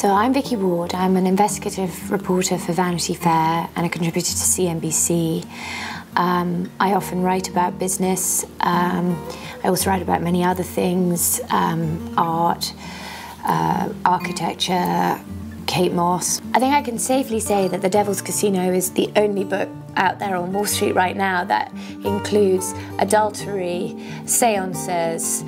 So I'm Vicky Ward. I'm an investigative reporter for Vanity Fair and a contributor to CNBC. I often write about business. I also write about many other things, art, architecture, Kate Moss. I think I can safely say that The Devil's Casino is the only book out there on Wall Street right now that includes adultery, seances,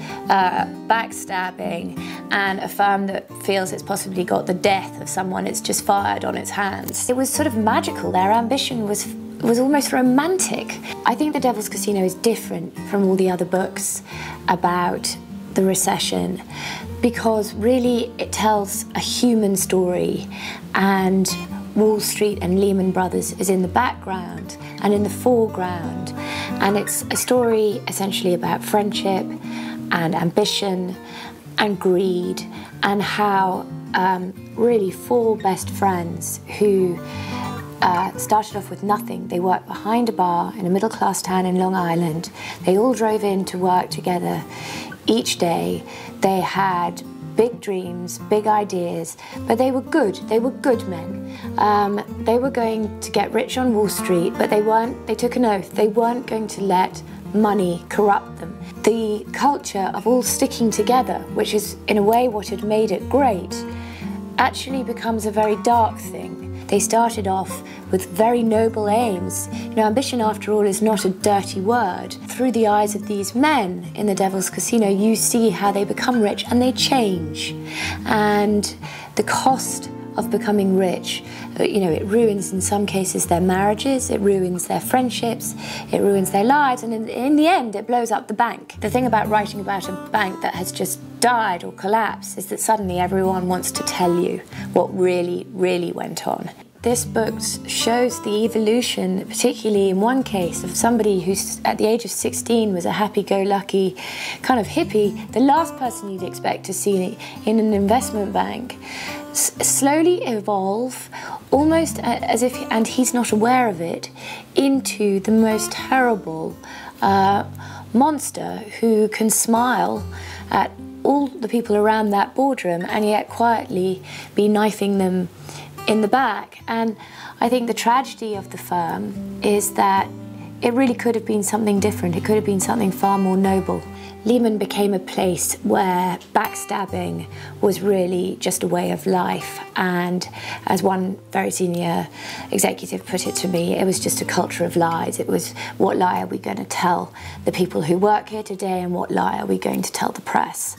backstabbing, and a firm that feels it's possibly got the death of someone it's just fired on its hands. It was sort of magical. Their ambition was almost romantic. I think The Devil's Casino is different from all the other books about the recession because really it tells a human story, and Wall Street and Lehman Brothers is in the background and in the foreground, and it's a story essentially about friendship and ambition and greed, and how really four best friends who started off with nothing. They worked behind a bar in a middle-class town in Long Island. They all drove in to work together each day. They had big dreams, big ideas, but they were good. They were good men. They were going to get rich on Wall Street, but they took an oath. They weren't going to let money corrupt them. The culture of all sticking together, which is in a way what had made it great, actually becomes a very dark thing. They started off with very noble aims. You know, ambition, after all, is not a dirty word. Through the eyes of these men in The Devil's Casino, you see how they become rich and they change. And the cost of becoming rich, you know, it ruins in some cases their marriages, it ruins their friendships, it ruins their lives, and in the end it blows up the bank. The thing about writing about a bank that has just died or collapsed is that suddenly everyone wants to tell you what really, really went on. This book shows the evolution, particularly in one case, of somebody who at the age of 16 was a happy-go-lucky kind of hippie, the last person you'd expect to see in an investment bank, slowly evolve, almost as if, and he's not aware of it, into the most terrible monster who can smile at all the people around that boardroom and yet quietly be knifing them in the back. And I think the tragedy of the firm is that it really could have been something different. It could have been something far more noble. Lehman became a place where backstabbing was really just a way of life, and as one very senior executive put it to me, it was just a culture of lies. It was, what lie are we going to tell the people who work here today, and what lie are we going to tell the press?